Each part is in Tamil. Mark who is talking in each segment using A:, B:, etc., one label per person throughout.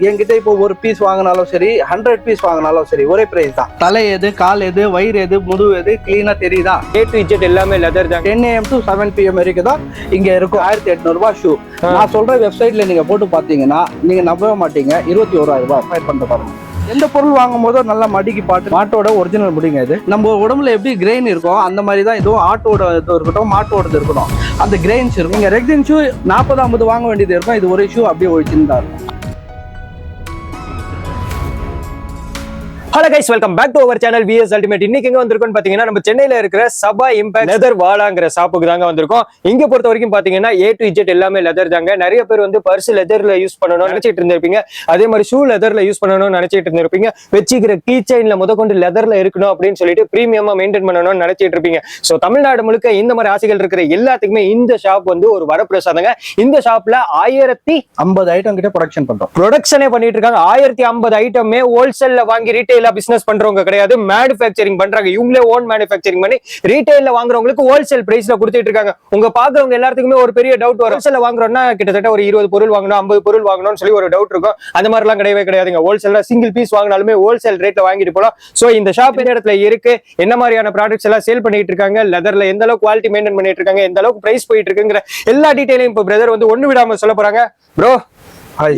A: என்கிட்ட இப்போ ஒரு பீஸ் வாங்கினாலும் சரி 100 பீஸ் வாங்கினாலும் சரி ஒரே பிரைஸ் தான். தலை எது, கால் எது, வயிறு எது, முதுகு எது கிளீனா தெரியுதா?
B: A to Z எல்லாமே லெதர் தான்.
A: 10 AM to 7 PM வரைக்கும் தான் இங்க இருக்கும். 1800 ரூபாய் ஷூ. நான் சொல்ற வெப்சைட்ல நீங்க போட்டு பாத்தீங்கன்னா நீங்க நம்பவே மாட்டீங்க. 21,000 ரூபாய் ஃபைட் பண்ணிட்டு பாருங்க. எந்த பொருள் வாங்கும் போதும் நல்லா மடிக்கி பாட்டு மாட்டோட ஒரிஜினல் முடிங்க. இது நம்ம உடம்புல எப்படி கிரெயின் இருக்கும் அந்த மாதிரி தான் இதுவும் ஆட்டோட இது இருக்கட்டும், மாட்டோடது இருக்கணும். அந்த கிரெயின்ஸ் இருக்கும். இங்க ரெக்ஸின் ஷூ 40-50 வாங்க வேண்டியது இருக்கும். இது ஒரு ஷூ அப்படியே ஒழிச்சுன்னு தான் இருக்கும்.
B: Hello guys, welcome back to our channel VS Ultimate. இன்னைக்கு எங்க வந்திருக்கோம் பாத்தீங்கன்னா நம்ம சென்னையில இருக்கிற சபா இம்பாக்ட் லெதர் வாலாங்கிற ஷாப்புக்கு தாங்க வந்திருக்கோம். இங்க பொறுத்த வரைக்கும் பாத்தீங்கன்னா A to Z எல்லாமே லெதர் தாங்க. நிறைய பேர் வந்து பர்ஸ் லெதர்ல யூஸ் பண்ணணும்னு நினைச்சிட்டு இருந்திருப்பீங்க. அதே மாதிரி ஷூ லெதர்ல யூஸ் பண்ணணும்னு நினைச்சிட்டு இருந்திருப்பீங்க. வச்சுக்கிற கீ செயின்ல முதற்கொண்டு லெதர்ல இருக்கணும் அப்படின்னு சொல்லிட்டு பிரீமியமா மெயின்டைன் பண்ணணும்னு நினைச்சிட்டு இருப்பீங்க. சோ தமிழ்நாடு முழுக்க இந்த மாதிரி ஆசைகள் இருக்கிற எல்லாத்துக்குமே இந்த ஷாப் வந்து ஒரு வரப்பிரசாதங்க. இந்த ஷாப்ல 1050
A: ஐட்டம் கிட்ட
B: ப்ரொடக்ஷனே பண்ணிட்டு இருக்காங்க. 1050 ஐட்டமே ஹோல்சேல்ல வாங்கி ரீட்டைலா பிசினஸ் பண்றவங்க கிடையாது, மேனுஃபேக்சரிங் பண்றாங்க. இவங்களே ஓன் மேனுஃபேக்சரிங் பண்ணி ரீட்டைல்ல வாங்குறவங்களுக்கு ஹோல்சேல் பிரைஸ்ல கொடுத்துட்டு இருக்காங்க. உங்க பாக்குறவங்க எல்லாத்துக்குமே ஒரு பெரிய டவுட் வரும், ஹோல்சேல்ல வாங்குறோம்னா கிட்டத்தட்ட ஒரு 20 பொருள் வாங்கணும், 50 பொருள் வாங்கணும்னு சொல்லி ஒரு டவுட் இருக்கும். அந்த மாதிரி எல்லாம் கிடையவே கிடையாதுங்க. ஹோல்சேல்ல சிங்கிள் பீஸ் வாங்கினாலுமே ஹோல்சேல் ரேட்ல வாங்கிட்டு போலாம். சோ இந்த ஷாப் எந்த இடத்துல இருக்கு, என்ன மாதிரியான ப்ராடக்ட்ஸ் எல்லாம் சேல் பண்ணிட்டு இருக்காங்க, லெதர்ல எந்த அளவுக்கு குவாலிட்டி மெயின்டைன் பண்ணிட்டு இருக்காங்க, எந்த அளவுக்கு பிரைஸ் போயிட்டு இருக்குங்கிற எல்லா டீடைலையும் இப்போ பிரதர் வந்து ஒண்ணு விடாம சொல்ல போறாங்க. ப்ரோ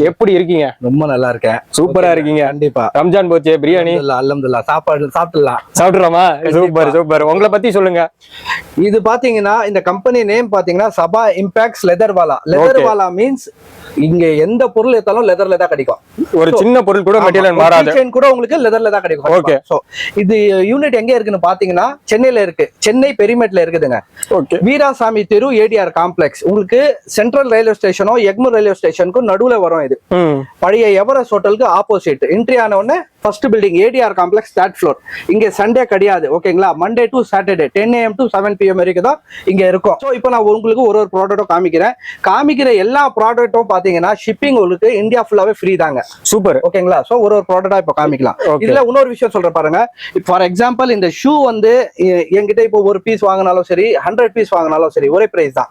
B: எப்படி இருக்கீங்க?
A: ரொம்ப நல்லா இருக்கேன்.
B: சூப்பரா இருக்கீங்க.
A: கண்டிப்பா.
B: ரம்ஜான் போச்சு, பிரியாணி
A: அல்ஹம்துலில்லாஹ் சாப்பாடு சாப்பிடலாமா?
B: Super super. உங்களை பத்தி சொல்லுங்க.
A: இது பாத்தீங்கன்னா இந்த கம்பெனி நேம் பாத்தீங்கன்னா சபா இம்பாக்ட்ஸ் லெதர் வாலா. லெதர் வாலா மீன்ஸ் இங்க எந்த பொருள் எடுத்தாலும் லெதர்ல தான் கிடைக்கும்.
B: ஒரு சின்ன பொருள் கூட மெட்டீரியல் மாறாது.
A: செயின் கூட உங்களுக்கு லெதர்ல தான் கிடைக்கும்.
B: ஓகே.
A: சோ இது யூனிட் எங்க இருக்குன்னு பாத்தீங்கன்னா சென்னையில இருக்கு. சென்னை பெரிமெட்ல இருக்குதுங்க.
B: ஓகே.
A: வீராசாமி தெரு ADR காம்ப்ளெக்ஸ். உங்களுக்கு சென்ட்ரல் ரயில்வே ஸ்டேஷனோ எக்மூர் ரயில்வே ஸ்டேஷனுக்கும் நடுவுல வரும். இது பழைய எவரெஸ்ட் ஹோட்டலுக்கு ஆப்போசிட். என்ட்ரி ஆன உடனே first building ADR complex 3rd floor. இங்க சண்டே கிடையாது, ஓகேங்களா? Monday to Saturday 10 AM to 7 PM வரைக்கும் தான் இங்க இருக்கும். ஸோ இப்போ நான் உங்களுக்கு ஒரு ப்ராடக்ட்டும் காமிக்கிற எல்லா ப்ராடக்ட்டும் பாத்தீங்கன்னா ஷிப்பிங் உங்களுக்கு இந்தியா ஃபுல்லாவே ஃப்ரீ தாங்க.
B: சூப்பர்.
A: ஓகேங்களா? ஸோ ஒரு ப்ராடக்டா இப்போ காமிக்கலாம். இதுல இன்னொரு விஷயம் சொல்ற பாருங்க. ஃபார் எக்ஸாம்பிள் இந்த ஷூ வந்து என்கிட்ட இப்போ ஒரு பீஸ் வாங்கினாலும் சரி 100 பீஸ் வாங்கினாலும் சரி ஒரே பிரைஸ் தான்.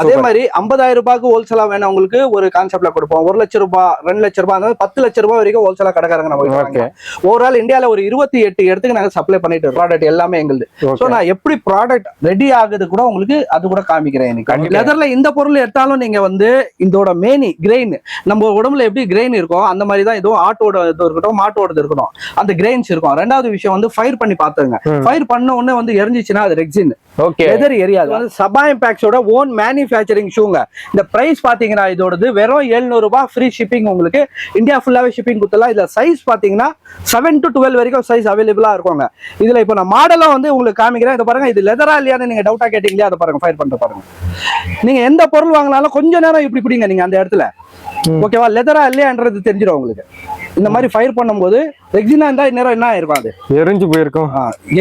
A: அதே மாதிரி 50,000 ரூபாய்க்கு ஹோல்சேலா வேணும் உங்களுக்கு ஒரு கான்செப்ட்ல கொடுப்போம். 1 லட்சம் ரூபாய் 2 லட்சம் ரூபாய் 10 லட்சம் ரூபாய் வரைக்கும் ஹோல்சேலா கடைக்காரங்க நம்ம ஓவரால் இந்தியால ஒரு 28 இடத்துக்கு நாங்க சப்ளை பண்ணிட்டு இருக்கோம். ப்ராடக்ட் எல்லாமே எங்களுது. சோ நான் எப்படி ப்ராடக்ட் ரெடி ஆகுது கூட உங்களுக்கு அது கூட காமிக்கிறேன். எனக்கு லெதர்ல இந்த பொருள் எடுத்தாலும் நீங்க வந்து இதோட மேனி கிரெயின் நம்ம உடம்புல எப்படி கிரெயின் இருக்கும் அந்த மாதிரி தான் இதுவும் ஆட்டோட இது இருக்கட்டும், மாட்டோடது இருக்கணும். அந்த கிரெயின்ஸ் இருக்கும். ரெண்டாவது விஷயம் வந்து ஃபயர் பண்ணி பாத்துங்க. ஃபயர் பண்ண உடனே வந்து எரிஞ்சிச்சுன்னா அது ரெக்ஸின். ஓகே. லெதர் எரியாது. வந்து சபா இம்பாக்ட்ஸோட ஓன் மேனுஃபேக்சரிங் ஷூங்க. இந்த பிரைஸ் பாத்தீங்கன்னா இதோடது வெறும் 700 ரூபாய் ஃப்ரீ ஷிப்பிங். உங்களுக்கு இந்தியா ஃபுல்லாவே ஷிப்பிங் கொடுத்தலாம். இதுல சைஸ் பாத்தீங்கன்னா 7 to 12 வரைக்கும் சைஸ் அவைலபிளா இருக்குங்க. இதுல இப்போ நான் மாடலும் வந்து உங்களுக்கு காமிக்கிறேன். இதை பாருங்க, இது லெதரா இல்லையான்னு நீங்க டவுட்டா கேட்டீங்களா? அதை பாருங்க, ஃபயர் பண்ணிட்டு பாருங்க. நீங்க எந்த பொருள் வாங்கினாலும் கொஞ்ச நேரம் இப்படி பிடிங்க நீங்க அந்த இடத்துல. ஓகேவா? லெதரா இல்லையான்றது தெரிஞ்சிடும் உங்களுக்கு. இந்த மாதிரி ஃபயர் பண்ணும்போது ரெக்ஸினா இருந்தா இந்நேரம் என்ன ஆயிருக்கும்? அது
B: எரிஞ்சு போயிருக்கும்.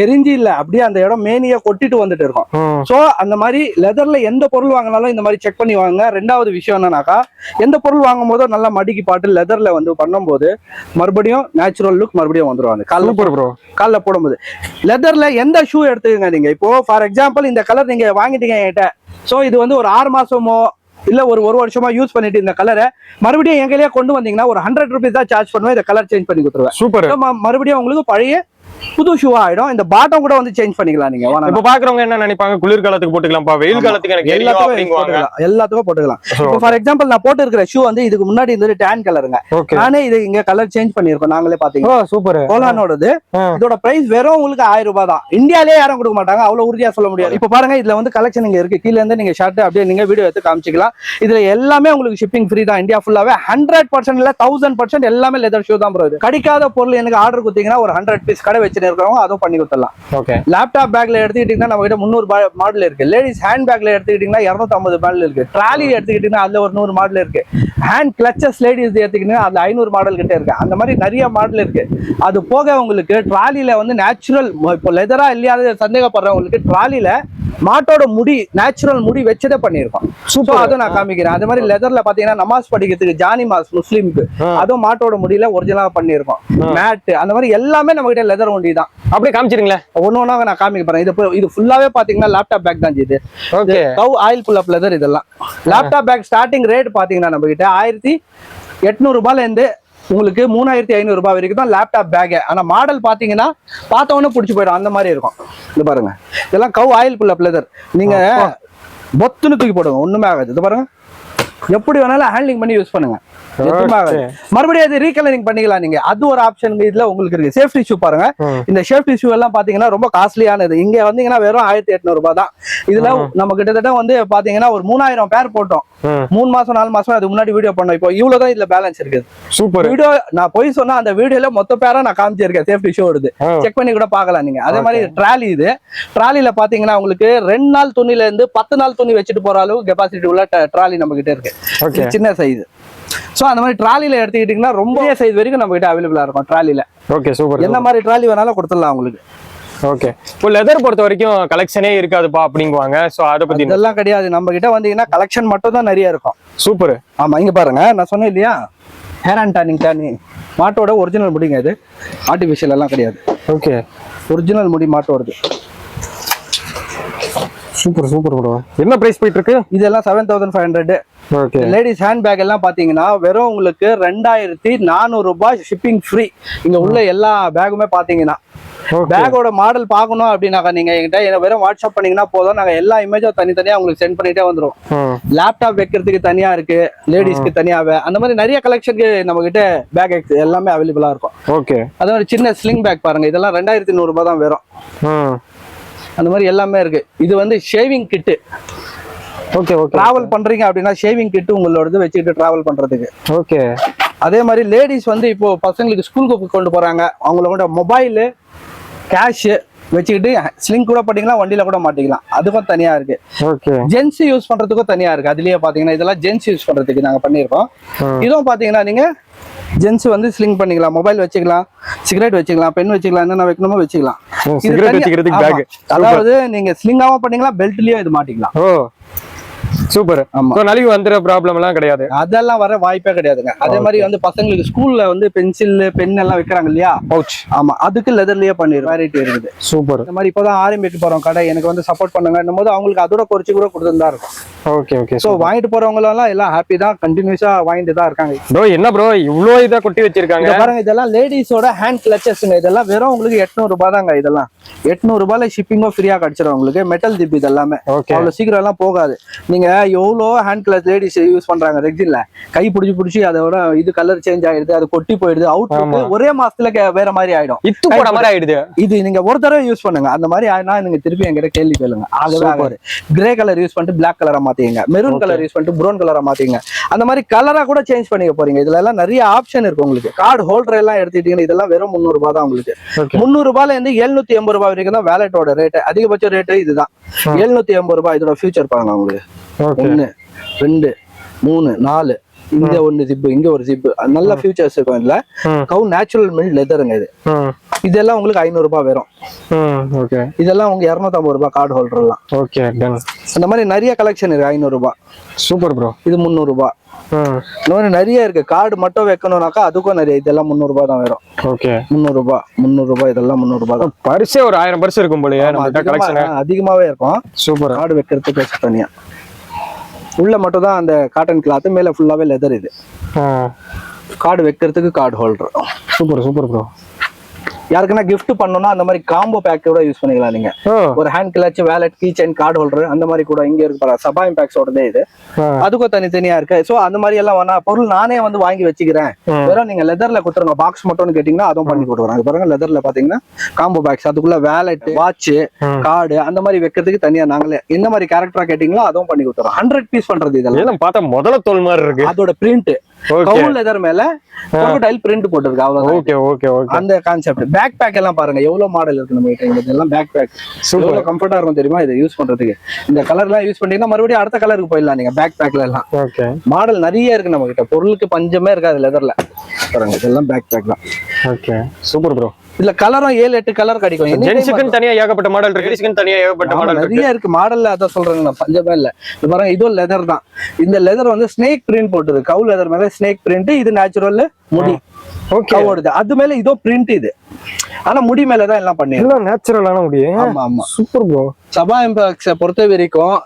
A: எரிஞ்சு இல்ல, அப்படியே அந்த இடம் மேனியா கொட்டிட்டு வந்துட்டு இருக்கும். சோ அந்த மாதிரி லெதர்ல எந்த பொருள் வாங்கினாலும் இந்த மாதிரி செக் பண்ணி வாங்க. ரெண்டாவது விஷயம் என்னன்னாக்கா, எந்த பொருள் வாங்கும் போதோ நல்லா மடிக்கி பாட்டு லெதர்ல வந்து பண்ணும்போது மறுபடியும் நேச்சுரல் லுக் மறுபடியும் வந்துருவாங்க. காலைல போடும்போது லெதர்ல எந்த ஷூ எடுத்துக்கங்க நீங்க. இப்போ ஃபார் எக்ஸாம்பிள் இந்த கலர் நீங்க வாங்கிட்டீங்க என்கிட்ட. சோ இது வந்து ஒரு 6 மாசமோ இல்ல ஒரு வருஷமா யூஸ் பண்ணிட்டு இந்த கலரை மறுபடியும் எங்களையே கொண்டு வந்தீங்கன்னா ஒரு 100 ரூபீஸ் தான் சார்ஜ் பண்ணுவேன். இந்த கலர் சேஞ்ச் பண்ணி கொடுத்துருவேன். சூப்பர். மறுபடியும் உங்களுக்கு பழைய புது ஷூவா ஆயிடும். இந்த பாட்டம் கூட வந்து சேஞ்ச் பண்ணிக்கலாம் நீங்க.
B: இப்ப பாக்குறவங்க என்ன நினைப்பாங்க, குளிர்காலத்துக்கு போட்டுக்கலாம்ப்பா, வெயில் காலத்துக்கு எனக்கு
A: எல்லாத்துக்கும் போட்டுக்கலாம். இப்போ ஃபார் எக்ஸாம்பிள் நான் போட்டு இருக்கிற ஷூ வந்து இதுக்கு முன்னாடி இருந்தது டேன் கலருங்க. நானே இது இங்க கலர் சேஞ்ச் பண்ணிருக்கோம் நாங்களே பாத்தீங்கன்னா. சூப்பர். கோலானோடது. இதோட பிரைஸ் வெறும் உங்களுக்கு 1000 ரூபாய் தான். இந்தியாலே யாரும் கொடுக்க மாட்டாங்க, அவ்வளவு உறுதியா சொல்ல முடியாது. இப்ப பாருங்க, இதுல வந்து கலெக்ஷன் இங்க இருக்கு. கீழ இருந்து நீங்க ஷர்ட் அப்படியே நீங்க வீடியோ எடுத்து காமிச்சிக்கலாம். இதுல எல்லாமே உங்களுக்கு ஷிப்பிங் ஃப்ரீ தான் இந்தியா ஃபுல்லாவே. 100% இல்ல 1000% எல்லாமே லெதர் ஷூ தான் ப்ரோ. இது கிடைக்காத பொருள் எனக்கு ஆர்டர் கொடுத்தீங்கன்னா ஒரு 100 பீஸ் கடை வச்சு இருக்கிறவங்க அதுவும் பண்ணி கொடுத்துடலாம். ஓகே. லேப்டாப் பேக்ல எடுத்துக்கிட்டீங்கன்னா நம்ம கிட்ட 300 மாடல் இருக்கு. லேடிஸ் ஹேண்ட் பேக்ல எடுத்துக்கிட்டீங்கன்னா 250 மாடல் இருக்கு. ட்ராலி எடுத்துக்கிட்டீங்கன்னா அதுல ஒரு 100 மாடல் இருக்கு. ஹேண்ட் கிளச்சஸ் லேடிஸ் எடுத்துக்கிட்டீங்கன்னா அதுல 500 மாடல் கிட்ட இருக்கு. அந்த மாதிரி நிறைய மாடல் இருக்கு. அது போக உங்களுக்கு ட்ராலில வந்து நேச்சுரல், இப்போ லெதரா இல்லையா சந்தேகப்படுறவங்களுக்கு ட்ராலில மாட்டோட முடி நேச்சுரல் முடி வச்சதே பண்ணிருக்கோம். சூப்பர். அதுவும் நான் காமிக்கிறேன். அதே மாதிரி லெதர்ல பாத்தீங்கன்னா நமாஸ் படிக்கிறதுக்கு ஜானி மாஸ் முஸ்லீமுக்கு அதுவும் மாட்டோட முடியில ஒரிஜினலா பண்ணிருக்கோம். மேட் அந்த மாதிரி எல்லாமே நம்ம கிட்ட லெதர் ஒண்டி தான். அப்படியே காமிச்சிருங்களேன். ஒன்னொன்னா நான் காமிக்க போறேன். இது ஃபுல்லாவே பாத்தீங்கன்னா லேப்டாப் பேக் தான் இது. கவ் ஆயில் புல் அப் லெதர். இதெல்லாம் லேப்டாப் பேக் ஸ்டார்டிங் ரேட் பாத்தீங்கன்னா நம்ம கிட்ட 1800 ரூபாயில இருந்து உங்களுக்கு 3500 ரூபாய் வரைக்கும் தான் லேப்டாப் பேக். ஆனா மாடல் பாத்தீங்கன்னா பார்த்த உடனே பிடிச்சி போயிடும் அந்த மாதிரி இருக்கும். இது பாருங்க, இதெல்லாம் கவ் ஆயில் புல் அப் லெதர். நீங்க பொத்துன்னு தூக்கி போடுங்க, ஒண்ணுமே ஆகாது. இது பாருங்க, எப்படி வேணாலும் ஹேண்ட்லிங் பண்ணி யூஸ் பண்ணுங்க, மறுபடியும் அது ரீகலரிங் பண்ணிக்கலாம் நீங்க. அது ஒரு ஆப்ஷன் இதுல உங்களுக்கு இருக்கு. சேஃப்டி ஷூ பாருங்க, இந்த சேஃப்டி ஷூ எல்லாம் பாத்தீங்கன்னா ரொம்ப காஸ்ட்லியானது. இங்க வந்தீங்கன்னா வெறும் 1800 ரூபாய் தான். இதுல நம்ம கிட்டத்தட்ட வந்து பாத்தீங்கன்னா ஒரு 3000 பேர் போட்டோம். 3 மாசம் 4 மாசம் அதுக்கு முன்னாடி வீடியோ பண்ணோம். இப்போ இவ்வளவுதான் இதுல பேலன்ஸ் இருக்குது.
B: சூப்பர்
A: வீடியோ நான் போய் சொன்னா அந்த வீடியோல மொத்த பேரா நான் காமிச்சிருக்கேன். சேஃப்டி ஷூ வருது, செக் பண்ணி கூட பாக்கலாம் நீங்க. அதே மாதிரி ட்ராலி, இது ட்ராலில பாத்தீங்கன்னா உங்களுக்கு 2 நாள் துணில இருந்து 10 நாள் துணி வச்சுட்டு போற அளவு கெபாசிட்டி உள்ள ட்ராலி நம்ம கிட்ட இருக்கு. சின்ன சைஸ். சோ அந்த மாதிரி ட்ராலில எடுத்துக்கிட்டீங்கன்னா ரொம்ப சைஸ் வரைக்கும் நம்ம கிட்ட அவைலபிளா இருக்கும் ட்ராலில. Okay, super. என்ன மாதிரி ட்ராலி வேணாலும் கொடுத்துடலாம் உங்களுக்கு.
B: ஓகே, இப்போ லெதர் பொறுத்த வரைக்கும் கலெக்ஷனே இருக்காதுப்பா அப்படிங்குவாங்க. சோ அத பத்தி
A: இதெல்லாம் கிடையாது. நம்ம கிட்ட வந்தீங்கன்னா கலெக்ஷன் மட்டும் தான் நிறைய இருக்கும்.
B: சூப்பர்.
A: ஆமா, இங்க பாருங்க, நான் சொன்னேன் இல்லையா, ஹேர் அண்ட் டானிங் மாட்டோட ஒரிஜினல் முடிங்க. இது ஆர்டிபிஷியல் எல்லாம் கிடையாது.
B: ஓகே,
A: ஒரிஜினல் முடி மாட்டோடது.
B: Super super bro. என்ன பிரைஸ் போயிட்டு இருக்கு?
A: இதெல்லாம் 7500.
B: ஓகே,
A: லேடிஸ் ஹேண்ட் பேக் எல்லாம் பாத்தீங்கன்னா வெறும் உங்களுக்கு 2400 ரூபாய் ஷிப்பிங் ஃப்ரீ. இங்க உள்ள எல்லா பேக்குமே பாத்தீங்கன்னா பேக்கோட மாடல் பார்க்கணும் அப்படின்னாக்கா நீங்க என்கிட்ட வெறும் வாட்ஸ்அப் பண்ணீங்கன்னா போதும். நாங்க எல்லா இமேஜும் தனித்தனியா உங்களுக்கு சென்ட் பண்ணிட்டே வந்துரும். லேப்டாப் வைக்கிறதுக்கு தனியா இருக்கு, லேடிஸ்க்கு தனியாவே, அந்த மாதிரி நிறைய கலெக்ஷனுக்கு நம்ம கிட்ட பேக் எல்லாமே அவைலபிளா இருக்கும்.
B: ஓகே,
A: அதே மாதிரி சின்ன ஸ்லிங் பேக் பாருங்க, இதெல்லாம் 2100 ரூபாய் தான் வரும். அந்த மாதிரி எல்லாமே இருக்கு. இது வந்து ஷேவிங் கிட்டு.
B: ஓகே ஓகே,
A: டிராவல் பண்றீங்க அப்படின்னா ஷேவிங் கிட் உங்களோடது வச்சுக்கிட்டு டிராவல் பண்றதுக்கு.
B: ஓகே,
A: அதே மாதிரி லேடிஸ் வந்து இப்போ பசங்களுக்கு ஸ்கூலுக்கு கொண்டு போறாங்க, அவங்களோட மொபைல் கேஷ் வச்சுக்கிட்டு ஸ்லிங் கூட பண்ணிக்கலாம், வண்டியில கூட மாட்டிக்கலாம். அதுக்கும் தனியா இருக்கு.
B: ஓகே,
A: ஜென்ஸ் யூஸ் பண்றதுக்கும் தனியா இருக்கு. அதுலயே பாத்தீங்கன்னா இதெல்லாம் ஜென்ஸ் யூஸ் பண்றதுக்கு நாங்க பண்ணிருக்கோம். இதுவும் பாத்தீங்கன்னா நீங்க ஜென்ஸ் வந்து ஸ்லிங் பண்ணிக்கலாம், மொபைல் வச்சுக்கலாம், சிகரெட் வச்சுக்கலாம், பென் வச்சுக்கலாம், என்னென்ன வைக்கணுமோ வச்சுக்கலாம். அதாவது நீங்க ஸ்லிங்காவும் பண்ணிக்கலாம், பெல்ட்லயும் இது மாட்டிக்கலாம்.
B: ஓ சூப்பர். ஆமா, நலிவு வந்துற ப்ராப்ளம் எல்லாம் கிடையாது.
A: அதெல்லாம் வர வாய்ப்பே கிடையாதுங்க. அதே மாதிரி வந்து பசங்களுக்கு ஸ்கூல்ல வந்து பென்சில் பென் எல்லாம் வைக்கிறாங்க இல்லையா, பவுச், ஆமா, அதுக்கு லெதர்லயே பண்ணிரு வெரைட்டி இருக்குது. சூப்பர். இந்த மாதிரி இப்பதான் ஆரம்பிக்க போறோம் கடை, எனக்கு வந்து சப்போர்ட் பண்ணுங்க போது அவங்களுக்கு அதோட குறைச்சு கூட கொடுத்துதான் இருக்கும்.
B: ஓகே ஓகே,
A: சோ வாங்கிட்டு போறவங்க எல்லாம் ஹாப்பி தான், கண்டினியூஸா வாங்கிட்டு தான் இருக்காங்க.
B: ப்ரோ என்ன ப்ரோ இவ்ளோ இதா கொட்டி வச்சிருக்காங்க
A: பாருங்க, இதெல்லாம் லேடிஸோட ஹேண்ட் கிளச்சஸ்ங்க. இதெல்லாம் வெறும் உங்களுக்கு 800 ரூபாய் தாங்க. இதெல்லாம் 800 ரூபாயில ஷிப்பிங்கும் ஃப்ரீயா கிடைச்சிடும் உங்களுக்கு. மெட்டல் திப் இதெல்லாமே அவ்வளவு சீக்கிரம் எல்லாம் போகாது. நீங்க எவ்வளோ ஹேண்ட் கிளச் லேடிஸ் யூஸ் பண்றாங்க ரெக்ஸின்ல, கை பிடிச்சி அதோட இது கலர் சேஞ்ச் ஆயிடுது, அது கொட்டி போயிடுது, அவுட் ஒரே மாசத்துல வேற மாதிரி ஆயிடும், இத்து போற மாதிரி ஆயிடுது. இது நீங்க ஒரு தடவை யூஸ் பண்ணுங்க, அந்த மாதிரி ஆயினா நீங்க திருப்பி என்கிட்ட கேள்வி கேளுங்க. ஆகவே கிரே கலர் யூஸ் பண்ணிட்டு பிளாக் கலரா மாத்திங்க, மெரூன் கலர் யூஸ் பண்ணிட்டு ப்ரௌன் கலரா மாத்திங்க, அந்த மாதிரி கலரா கூட சேஞ்ச் பண்ணிக்க போறீங்க. இதுல எல்லாம் நிறைய ஆப்ஷன் இருக்கு உங்களுக்கு. கார்டு ஹோல்டர் எல்லாம் எடுத்துட்டீங்கன்னா இதெல்லாம் வெறும் 300 ரூபாய் தான் உங்களுக்கு. 300 ரூபாயில இருந்து 780 ரூபாய் வரைக்கும் தான் வேலட்டோட ரேட். அதிகபட்ச ரேட் இதுதான், 780 ரூபாய். இதோட ஃபியூச்சர் பாருங்க உங்களுக்கு. 1 2 3 4 இங்க ஒன்னு ஜிப், இங்க ஒரு ஜிப், நல்ல ஃபியூச்சர்ஸ் இருக்கும். இதுல கவு நேச்சுரல் மில்ட் லெதருங்க. இது இதெல்லாம் உங்களுக்கு 500 ரூபாய் வரும். ஓகே, இதெல்லாம் உங்க 250 ரூபாய் கார்டு ஹோல்டர் எல்லாம். ஓகே, அந்த மாதிரி நிறைய கலெக்ஷன் இருக்கு. 500 ரூபாய். Super bro. இது 300 ரூபாய். இந்த மாதிரி நிறைய இருக்கு. கார்டு மட்டும் வைக்கணும்னாக்கா அதுக்கும் நிறைய. இதெல்லாம் 300 ரூபாய் தான் வரும். ஓகே, 300 ரூபாய் 300 ரூபாய். இதெல்லாம் 300 ரூபாய் தான்.
B: பரிசே ஒரு 1000 பரிசு இருக்கும் போலயே.
A: அதிகமாவே இருக்கும். சூப்பர். கார்டு வைக்கிறதுக்கு தனியா உள்ள மட்டும் தான் அந்த காட்டன் கிளாத், மேல ஃபுல்லாவே லெதர். இது கார்டு வைக்கிறதுக்கு card holder. Super super bro. யாருக்குன்னா கிஃப்ட் பண்ணணும்னா அந்த மாதிரி காம்போ பேக் கூட யூஸ் பண்ணிக்கலாம் நீங்க. ஒரு hand clutch, wallet, key chain, card holder, அந்த மாதிரி கூட இங்க இருக்கு. சபாயம் பேக்ஸோடதே இது. அதுக்கும் தனித்தனியா இருக்கு. சோ அந்த மாதிரி எல்லாம் வேணா பொருள் நானே வந்து வாங்கி வச்சுக்கிறேன், வெறும் நீங்க லெதர்ல கொடுத்துருங்க பாக்ஸ் மட்டும்னு கேட்டீங்கன்னா அதுவும் பண்ணி கொடுக்குறாங்க. பாருங்க, லெதர்ல பாத்தீங்கன்னா காம்போ பேக்ஸ், அதுக்குள்ள வேலட், வாட்ச், கார்டு, அந்த மாதிரி வைக்கிறதுக்கு தனியா நாங்களே என்ன மாதிரி கேரக்டரா கேட்டீங்களோ அதுவும் பண்ணி கொடுத்துறோம். 100 பீஸ் பண்றது. இதெல்லாம் பார்த்தா முதல்ல தோல் மாதிரி இருக்கு. அதோட பிரிண்ட் கவுல் லெதர் மேல crocodile print போட்டுருக்கு. அவ்வளவுதான். ஓகே ஓகே ஓகே, அந்த கான்செப்ட். பேக் பேக் எல்லாம் பாருங்க எவ்வளவு மாடல் இருக்கு நம்ம கிட்ட. இதெல்லாம் பேக் பேக் எவ்வளவு கம்ஃபர்ட்டா இருக்கும் தெரியுமா இதை யூஸ் பண்றதுக்கு. இந்த கலர் எல்லாம் யூஸ் பண்ணீங்கன்னா மறுபடியும் அடுத்த கலருக்கு போயிடலாம் நீங்க பேக் பேக்ல எல்லாம். ஓகே, மாடல் நிறைய இருக்கு நம்ம கிட்ட. பொருளுக்கு பஞ்சமே இருக்காது லெதர்ல. பாருங்க, இதெல்லாம் பேக் பேக் தான். Okay, super bro. இதுல கலரும் 7-8 கலர் கிடைக்கும்.
B: ஜென்ஸ்க்கு தனியா ஏகப்பட்ட மாடல் இருக்கு, லேடிஸ்க்கு தனியா ஏகப்பட்ட மாடல்
A: நிறைய இருக்கு. மாடல்ல அதான் சொல்றேங்க, பஞ்சமே இல்ல. இது பாருங்க, இதுவும் லெதர் தான். இந்த லெதர் வந்து ஸ்னேக் பிரிண்ட் போட்டுருக்கு. கவு லெதர் மேல ஸ்னேக் பிரிண்ட். இது நேச்சுரல் முடி. ஓகே, அது மேல இதோ பிரிண்ட். இது ஆனா முடி மேலதான் எல்லாம் பண்ணி
B: எல்லாம் நேச்சுரலான முடியும்.
A: ஆமா ஆமா
B: சூப்பர் ப்ரோ.
A: சபா இம்பாக்ஸை பொறுத்த வரைக்கும்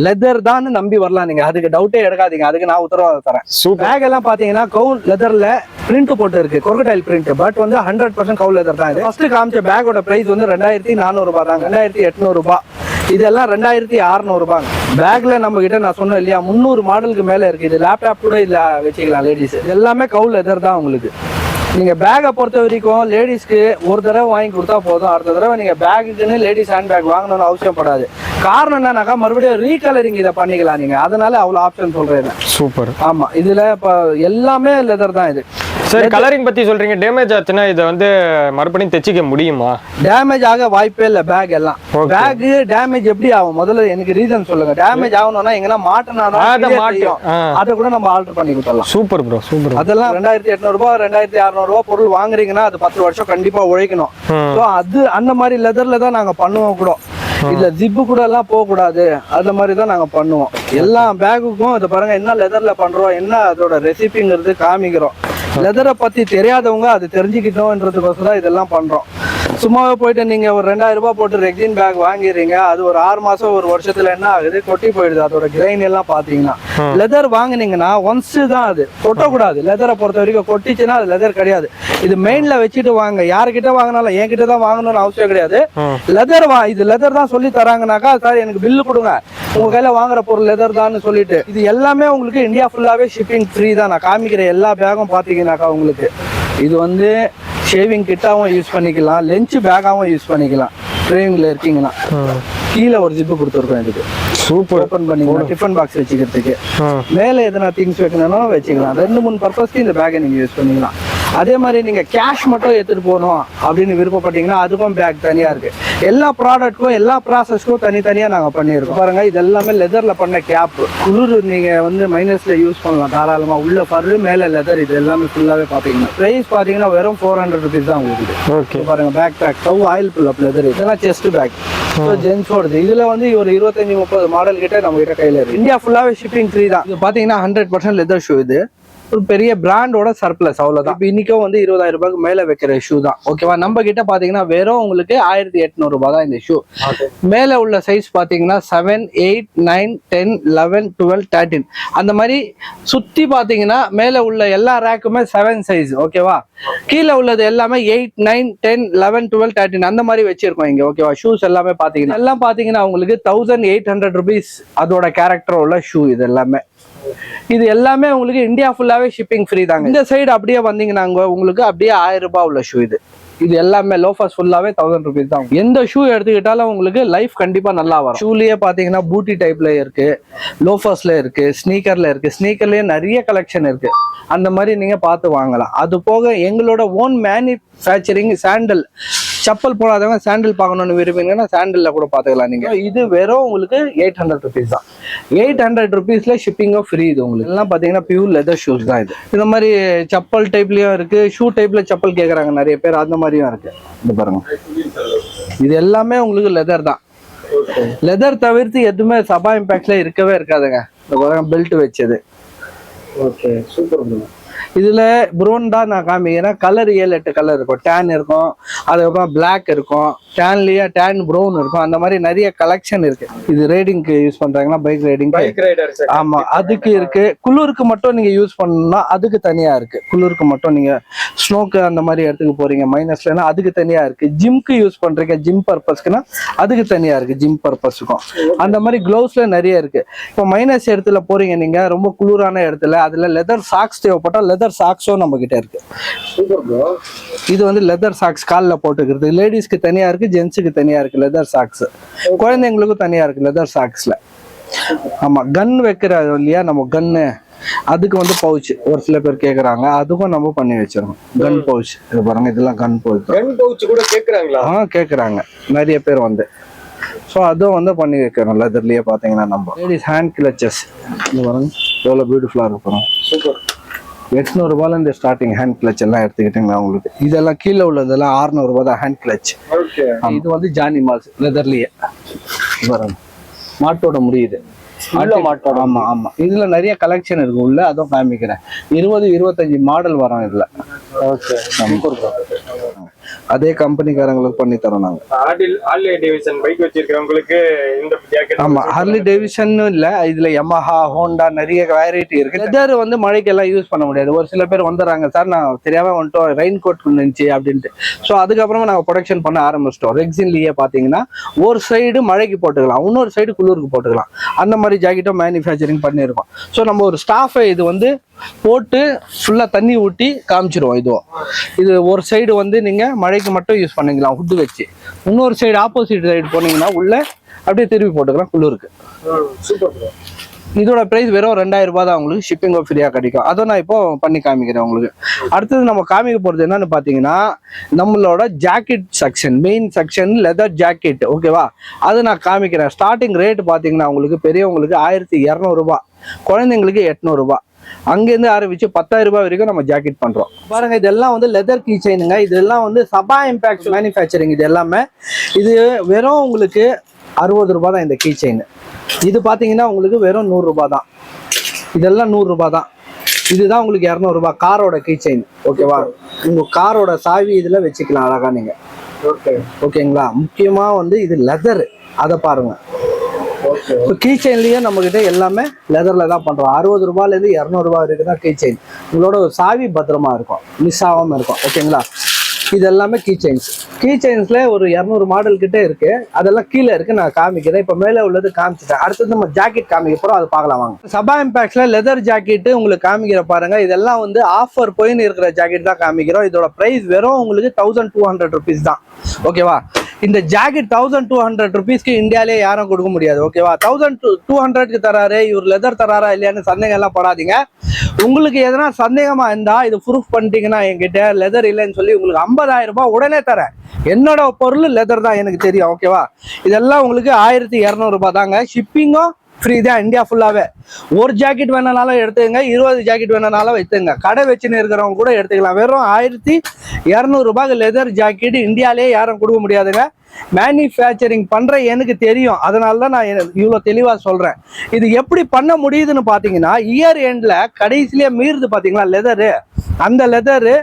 A: லெதர் தான் நம்பி வரலாம் நீங்க, அதுக்கு டவுட்டே எடுக்காதீங்க, அதுக்கு நான் உத்தரவாதம் தரேன். பேக் எல்லாம் பாத்தீங்கன்னா கவு லெதர்ல பிரிண்ட் போட்டு இருக்கு, கொர்கடைல் பிரிண்ட், பட் வந்து 100% கவு லெதர் தான். ஃபர்ஸ்ட் காமிச்ச பேக்கோட பிரைஸ் வந்து 2400 ரூபாய் தான், 2800 ரூபாய். இதெல்லாம் 2600 ரூபாய். பேக்ல நம்ம கிட்ட நான் சொன்னேன் இல்லையா 300 மாடலுக்கு மேல இருக்கு. இது லேப்டாப் கூட இல்ல வச்சுக்கலாம் லேடிஸ். எல்லாமே கவு லெதர் தான் உங்களுக்கு. நீங்க பேக்கை பொறுத்த வரைக்கும் லேடிஸ்க்கு ஒரு தடவை வாங்கி கொடுத்தா போதும், அடுத்த தடவை நீங்க பேக்குன்னு லேடிஸ் ஹேண்ட் பேக் வாங்கணும்னு அவசியப்படாது. காரணம் என்னன்னாக்கா மறுபடியும் ரீகலரிங் இதை பண்ணிக்கலாம் நீங்க, அதனால அவ்வளவு ஆப்ஷன் சொல்றேன்.
B: சூப்பர்.
A: ஆமா இதுல இப்ப எல்லாமே லெதர் தான் இது.
B: சரி, கலரிங் பத்தி சொல்றீங்க, டேமேஜ் ஆச்சுன்னா இதை வந்து மறுபடியும் தைச்சிக்க முடியுமா?
A: டேமேஜ் ஆக வாய்ப்பே இல்ல. பேக் எல்லாம் பேக் டேமேஜ் எப்படி ஆகும் முதல்ல எனக்கு ரீசன் சொல்லுங்க. டேமேஜ் ஆகணும்னா எங்கன்னா மாட்டினாதான் அதை கூட நம்ம ஆல்டர் பண்ணி கொடுத்துடலாம்.
B: Super bro, super.
A: அதெல்லாம் 2800 ரூபாய் 2600 ரூபாய் பொருள் வாங்குறீங்கன்னா அது 10 வருஷம் கண்டிப்பா உழைக்கணும். அது அந்த மாதிரி லெதர்ல தான் நாங்க பண்ணுவோம் கூட. இல்ல ஜிப்பு கூட எல்லாம் போக கூடாது, அந்த மாதிரி தான் நாங்க பண்ணுவோம். எல்லா பேக்குக்கும் இதை பாருங்க என்ன லெதர்ல பண்றோம், என்ன அதோட ரெசிபிங்கிறது காமிக்கிறோம். லெதரை பத்தி தெரியாதவங்க அது தெரிஞ்சுக்கிட்டோம்ன்றதுக்கோசரம் தான் இதெல்லாம் பண்றோம். சும்மாவே போயிட்டு நீங்க ஒரு 2000 ரூபாய் போட்டு ரெக்ஸின் பேக் வாங்கிடுறீங்க, அது ஒரு 6 மாசம் ஒரு வருஷத்துல என்ன ஆகுது, கொட்டி போயிடுது. அதோட கிரைன் எல்லாம் பாத்தீங்கன்னா லெதர் வாங்கினீங்கன்னா ஒன்ஸ் தான், அது கொட்டக்கூடாது. லெதரை பொறுத்த வரைக்கும் கொட்டிச்சுன்னா அது லெதர் கிடையாது. இது மெயின்ல வச்சுட்டு வாங்க, யாருக்கிட்ட வாங்கினாலும் என்கிட்ட தான் வாங்கணும்னு அவசியம் கிடையாது. லெதர் இது லெதர் தான் சொல்லி தராங்கனாக்கா சார் எனக்கு பில்லு கொடுங்க, உங்க கையில வாங்குற பொருள் லெதர் தான் சொல்லிட்டு. இது எல்லாமே உங்களுக்கு இந்தியா ஃபுல்லாவே ஷிப்பிங் ஃப்ரீ தான். நான் காமிக்கிற எல்லா பேக்கும் பாத்தீங்கன்னாக்கா உங்களுக்கு இது வந்து ஷேவிங் கிட்டாவும் யூஸ் பண்ணிக்கலாம், லஞ்ச் பேக்காவும் யூஸ் பண்ணிக்கலாம். ட்ரெயின்ல இருக்கீங்கன்னா கீழே ஒரு ஜிப்பு கொடுத்துருக்கோம் இதுக்கு. சூப்பர். ஓபன் பண்ணிக்கலாம், டிஃபன் பாக்ஸ் வச்சுக்கிறதுக்கு, மேலே எதனா திங்ஸ் வைக்கணும்னாலும் வச்சுக்கலாம். 2-3 பர்பஸ்க்கு இந்த பேக்கை நீங்க யூஸ் பண்ணிக்கலாம். அதே மாதிரி நீங்க கேஷ் மட்டும் எடுத்துட்டு போகணும் அப்படின்னு விருப்பப்பட்டீங்கன்னா அதுக்கும் பேக் தனியா இருக்கு. எல்லா ப்ராடக்ட்க்கும் எல்லா ப்ராசஸ்க்கும் தனித்தனியா நாங்க பண்ணியிருக்கோம். பாருங்க இது எல்லாமே லெதர்ல பண்ண கேப். குளிர் நீங்க வந்து மைனஸ்ல யூஸ் பண்ணலாம் தாராளமா. உள்ள பரு மேல லெதர், இது எல்லாமே ஃபுல்லாவே பாத்தீங்கன்னா பிரைஸ் பாத்தீங்கன்னா வெறும் 400 ருபீஸ் தான் உங்களுக்கு. ஓகே பாருங்க பேக் பேக் கவ் ஆயில் புல் அப் லெதர், இதெல்லாம் செஸ்ட் பேக் ஜென்ஸோடது. இதுல வந்து ஒரு 25-30 மாடல் கிட்ட நம்ம கிட்ட கையில இருக்கு. இந்தியா ஃபுல்லாவே ஷிப்பிங் ஃப்ரீ தான். இது பாத்தீங்கன்னா 100% லெதர் ஷூ. இது ஒரு பெரிய பிராண்டோட சர்ப்ளஸ், அவ்வளவுதான். இப்போ இன்னைக்கும் வந்து 20,000 ரூபாய்க்கு மேல வைக்கிற ஷூ தான். ஓகேவா? நம்ம கிட்ட பாத்தீங்கன்னா வெறும் உங்களுக்கு 1800 ரூபாய் தான் இந்த ஷூ. மேல உள்ள சைஸ் பாத்தீங்கன்னா 7, 8, 9, 10, 11, 12, 13 அந்த மாதிரி சுத்தி பாத்தீங்கன்னா மேல உள்ள எல்லா ரேக்குமே 7 சைஸ். ஓகேவா? கீழே உள்ளது எல்லாமே 8, 9, 10, 11, 12, 13 அந்த மாதிரி வச்சிருக்கோம் இங்க. ஓகேவா? ஷூஸ் எல்லாமே பாத்தீங்கன்னா எல்லாம் பாத்தீங்கன்னா உங்களுக்கு 1800 ருபீஸ் அதோட கேரக்டர் உள்ள ஷூ. இது எல்லாமே இது எல்லாமே உங்களுக்கு இந்தியா ஃபுல்லாவே ஷிப்பிங் ஃப்ரீ தாங்க. இந்த சைடு அப்படியே வந்தீங்கன்னா உங்களுக்கு அப்படியே 1000 ரூபாய் உள்ள ஷூ. இது எல்லாமே லோஃபர்ஸ் ஃபுல்லாவே 1000 ருபீஸ் தான். எந்த ஷூ எடுத்துக்கிட்டாலும் உங்களுக்கு லைஃப் கண்டிப்பா நல்லா வரும். ஷூலயே பாத்தீங்கன்னா பூட்டி டைப்ல இருக்கு, லோஃபர்ஸ்ல இருக்கு, ஸ்னீக்கர்ல இருக்கு. ஸ்னீக்கர்லயே நிறைய கலெக்ஷன் இருக்கு. அந்த மாதிரி நீங்க பார்த்து வாங்கலாம். அது போக எங்களோட ஓன் மேனுஃபேக்சரிங் சாண்டல், செப்பல் போடாதவங்க சாண்டில் பார்க்கணும்னு விரும்புங்கன்னா சாண்டில்ல கூட பாத்துக்கலாம் நீங்க. இது வெறும் உங்களுக்கு 800 ருபீஸ் தான். 800 ருபீஸ்ல ஷிப்பிங்கும் ஃப்ரீ. இது உங்களுக்கு எல்லாம் பாத்தீங்கன்னா பியூர் லெதர் ஷூஸ் தான். இது இந்த மாதிரி செப்பல் டைப்லயும் இருக்கு, ஷூ டைப்ல செப்பல் கேக்குறாங்க நிறைய பேர், அந்த மாதிரியும் இருக்கு. இது பாருங்க, இது எல்லாமே உங்களுக்கு லெதர் தான். லெதர் தவிர்த்து எதுவுமே சபா இம்பாக்ட்ல இருக்கவே இருக்காதுங்க. இந்த பாருங்க பெல்ட் வச்சது. Okay super. இதுல ப்ரௌன் தான் நான் காமிக்கிறேன். கலர் 7-8 கலர் இருக்கும். டேன் இருக்கும், அதுக்கப்புறம் பிளாக் இருக்கும், டேன்லயே டேன் ப்ரௌன் இருக்கும். அந்த மாதிரி நிறைய கலெக்ஷன் இருக்கு. இது ரைடிங்க்கு யூஸ் பண்றாங்கன்னா பைக் ரைடிங், ஆமா அதுக்கு இருக்கு. குளிருக்கு மட்டும் நீங்க யூஸ் பண்ணணும்னா அதுக்கு தனியா இருக்கு. குளிருக்கு மட்டும் நீங்க ஸ்னோக்கு அந்த மாதிரி இடத்துக்கு போறீங்க மைனஸ்லன்னா அதுக்கு தனியா இருக்கு. ஜிம்க்கு யூஸ் பண்றீங்க, ஜிம் பர்பஸ்க்குன்னா அதுக்கு தனியா இருக்கு. ஜிம் பர்பஸ்க்கும் அந்த மாதிரி கிளவுஸ்ல நிறைய இருக்கு. இப்போ மைனஸ் இடத்துல போறீங்க நீங்க, ரொம்ப குளிரான இடத்துல, அதுல லெதர் சாக்ஸ் தேவைப்பட்டா லெதர் சாக்ஸும் நம்ம கிட்ட இருக்கு. இது வந்து லெதர் சாக்ஸ் காலில் போட்டுக்கிறது. லேடிஸ்க்கு தனியா இருக்கு, ஜென்ஸுக்கு தனியா இருக்கு லெதர் சாக்ஸ். குழந்தைங்களுக்கும் தனியா இருக்கு லெதர் சாக்ஸ்ல. ஆமா கன் வைக்கிற இல்லையா நம்ம கன்னு, அதுக்கு வந்து பவுச் ஒரு சில பேர் கேக்குறாங்க, அதுக்கும் நம்ம பண்ணி வச்சிருக்கோம். கன் பவுச் இது பாருங்க, இதெல்லாம் கன் பவுச்.
B: கன் பவுச் கூட கேக்குறாங்களா?
A: கேக்குறாங்க நிறைய பேர் வந்து. ஸோ அதுவும் வந்து பண்ணி வைக்கிறோம் லெதர்லயே. பாத்தீங்கன்னா நம்ம லேடிஸ் ஹேண்ட் கிளச்சஸ் இது பாருங்க எவ்வளவு பியூட்டிஃபுல்லா இருக்கும். சூப்பர். 800 ரூபாயில இந்த ஸ்டார்டிங் ஹேண்ட் கிளச் எல்லாம் எடுத்துக்கிட்டீங்களா உங்களுக்கு. இதெல்லாம் கீழே உள்ளதெல்லாம் 600 ரூபாய் தான் ஹேண்ட் கிளச். இது வந்து ஜானி மால்ஸ் லெதர்லயே பாருங்க, மாட்டோட முடியுது. ஆமா ஆமா இதுல நிறைய கலெக்ஷன் இருக்கு உள்ள, அதுவும் காமிக்கிறேன். 20-25 மாடல் வரும் இதுல. அதே கம்பெனிக்காரங்களுக்கு பண்ணி தரோம் நாங்க.
B: ஹார்லி டேவிட்சன் பைக் வச்சிருக்கிறவங்களுக்கு இந்த ஜாக்கெட்.
A: ஆமா, ஹார்லி டேவிட்சன் இல்ல, இதுல யமஹா, ஹோண்டா நிறைய வெரைட்டி இருக்கு. லெதர் வந்து மழைக்கு எல்லாம் யூஸ் பண்ண முடியாது. ஒரு சில பேர் வந்துடுறாங்க, சார் நான் தெரியாம வந்துட்டோம், ரெயின் கோட் இருந்துச்சு அப்படின்ட்டு. ஸோ அதுக்கப்புறமா நாங்கள் ப்ரொடக்ஷன் பண்ண ஆரம்பிச்சிட்டோம். ரெக்ஸின்லயே பாத்தீங்கன்னா ஒரு சைடு மழைக்கு போட்டுக்கலாம், இன்னொரு சைடு குளிருக்கு போட்டுக்கலாம். அந்த மாதிரி ஜாக்கெட்டும் மேனுஃபேக்சரிங் பண்ணியிருக்கோம். ஸோ நம்ம ஒரு ஸ்டாஃபை இது வந்து போட்டு ஃபுல்லா தண்ணி ஊட்டி காமிச்சிருவோம். இது ஒரு சைடு வந்து நீங்க மழைக்கு மட்டும் யூஸ் பண்ணிக்கலாம் ஹுட் வச்சு, இன்னொரு சைடு ஆப்போசிட் சைடு போனீங்கன்னா உள்ள அப்படியே திருப்பி போட்டுக்கலாம் குளிருக்கு. இதோட பிரைஸ் வெறும் 2000 ரூபாய் தான். உங்களுக்கு ஷிப்பிங் ஃப்ரீயா கிடைக்கும். அதை நான் இப்போ பண்ணி காமிக்கிறேன் உங்களுக்கு. அடுத்தது நம்ம காமிக்க போறது என்னன்னு பாத்தீங்கன்னா நம்மளோட jacket section, main section leather jacket. ஓகேவா, அது நான் காமிக்கிறேன். ஸ்டார்டிங் ரேட் பாத்தீங்கன்னா உங்களுக்கு பெரியவங்களுக்கு 1200 ரூபாய், குழந்தைங்களுக்கு 800 ரூபாய், அங்கேருந்து ஆரம்பிச்சு 10,000 ரூபாய் வரைக்கும் நம்ம ஜாக்கெட் பண்றோம். பாருங்க, இதெல்லாம் வந்து லெதர் கீ செயினுங்க. இதெல்லாம் வந்து சபா இம்பாக்ட் மேனுஃபேக்சரிங். இது எல்லாமே இது வெறும் உங்களுக்கு 60 ரூபாய் தான் இந்த கீ செயின். இது பாத்தீங்கன்னா உங்களுக்கு வெறும் 100 ரூபாய் தான். இதெல்லாம் 100 ரூபாய் தான். இதுதான் உங்களுக்கு 200 ரூபாய் காரோட கீ செயின். ஓகேவா, உங்க காரோட சாவி இதுல வச்சுக்கலாம் அழகா நீங்க. ஓகேங்களா, முக்கியமா வந்து இது லெதர், அதை பாருங்க. கீ செயின்லயே நம்ம கிட்ட எல்லாமே லெதர்ல தான் பண்றோம். 60 ரூபாயில இருந்து 200 ரூபாய் வரைக்கும் தான் கீ செயின். உங்களோட ஒரு சாவி பத்திரமா இருக்கும், மிஸ் ஆகாம இருக்கும். ஓகேங்களா, இது எல்லாமே கீ செயின்ஸ். கீ செயின்ஸ்ல ஒரு 200 மாடல் கிட்ட இருக்கு. அதெல்லாம் கீழே இருக்கு, நான் காமிக்கிறேன். இப்ப மேல உள்ளது காமிச்சிட்டேன். அடுத்தது நம்ம ஜாக்கெட் காமிக்க போறோம், அது பார்க்கலாம் வாங்க. சபா இம்பாக்ட்ல லெதர் ஜாக்கெட் உங்களுக்கு காமிக்கிற பாருங்க. இதெல்லாம் வந்து ஆஃபர் போயின்னு இருக்கிற ஜாக்கெட் தான் காமிக்கிறோம். இதோட பிரைஸ் வெறும் உங்களுக்கு 1200 ருபீஸ் தான். ஓகேவா, இந்த ஜாக்கெட் 1200 ருபீஸ்க்கு இந்தியாலே யாரும் கொடுக்க முடியாது. ஓகேவா, 1200க்கு தராரு இவர், லெதர் தராரா இல்லையான்னு சந்தேகம் எல்லாம் படாதீங்க. உங்களுக்கு எதனா சந்தேகமா இருந்தா இது ப்ரூஃப் பண்ணிட்டீங்கன்னா என்கிட்ட லெதர் இல்லைன்னு சொல்லி உங்களுக்கு 50,000 ரூபாய் உடனே தரேன். என்னோட பொருள் லெதர் தான், எனக்கு தெரியும். ஓகேவா, இதெல்லாம் உங்களுக்கு 1200 ரூபாய் தாங்க. ஷிப்பிங்கும் ஃப்ரீ தான் இந்தியா ஃபுல்லாவே. ஒரு ஜாக்கெட் வேணாலும் எடுத்துங்க, 20 ஜாக்கெட் வேணாலும் வைத்துங்க. கடை வச்சுன்னு இருக்கிறவங்க கூட எடுத்துக்கலாம். வெறும் 1200 ரூபாய்க்கு லெதர் ஜாக்கெட் இந்தியாலேயே யாரும் கொடுக்க முடியாதுங்க. மேனுஃபேக்சரிங் பண்ற எனக்கு தெரியும், அதனால தான் நான் இவ்வளவு தெளிவா சொல்றேன். இது எப்படி பண்ண முடியுதுன்னு பாத்தீங்கன்னா இயர் எண்ட்ல கடைசிலேயே மீறுது பாத்தீங்களா லெதரு, அந்த லெதரு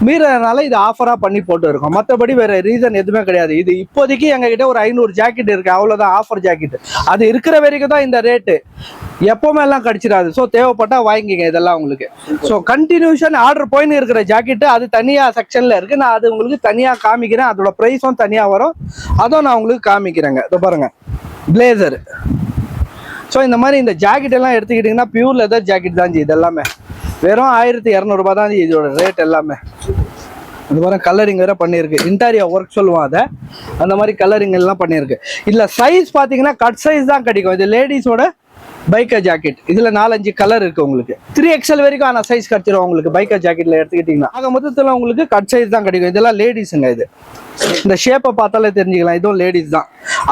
A: மீறதுனால இது ஆஃபரா பண்ணி போட்டு இருக்கோம். மற்றபடி வேற ரீசன் எதுவுமே கிடையாது. இது இப்போதைக்கு எங்ககிட்ட ஒரு 500 ஜாக்கெட் இருக்கு, அவ்வளவுதான் ஆஃபர் ஜாக்கெட். அது இருக்கிற வரைக்கும் தான் இந்த ரேட்டு, எப்பவுமே எல்லாம் கிடைச்சிடாது. ஸோ தேவைப்பட்டா வாங்கிங்க இதெல்லாம் உங்களுக்கு. ஸோ கண்டினியூஷன் ஆர்டர் போயின்னு இருக்கிற ஜாக்கெட் அது தனியா செக்ஷன்ல இருக்கு. நான் அது உங்களுக்கு தனியா காமிக்கிறேன். அதோட பிரைஸும் தனியா வரும், அதுவும் நான் உங்களுக்கு காமிக்கிறேங்க. இதோ பாருங்க, பிளேசர். ஸோ இந்த மாதிரி இந்த ஜாக்கெட் எல்லாம் எடுத்துக்கிட்டீங்கன்னா பியூர் லெதர் ஜாக்கெட் தான் இது எல்லாமே. வெறும் 1200 ரூபாய் தான் இதோட ரேட் எல்லாமே. இந்த மாதிரி கலரிங் வேற பண்ணியிருக்கு, இன்டீரியர் ஒர்க் சொல்லுவோம் அதை, அந்த மாதிரி கலரிங் எல்லாம் பண்ணியிருக்கு. இதுல சைஸ் பாத்தீங்கன்னா கட் சைஸ் தான் கிடைக்கும். இது லேடிஸோட பைக்கர் ஜாக்கெட். இதுல 4-5 கலர் இருக்கு உங்களுக்கு. 3XL வரைக்கும் ஆன சைஸ் கிடைச்சிரும் உங்களுக்கு பைக்கர் ஜாக்கெட்ல எடுத்துக்கிட்டீங்கன்னா. ஆக மொத்தத்துல உங்களுக்கு கட் சைஸ் தான் கிடைக்கும். இதெல்லாம் லேடிஸுங்க. இது இந்த ஷேப்பை பார்த்தாலே தெரிஞ்சுக்கலாம், இதுவும் லேடிஸ் தான்.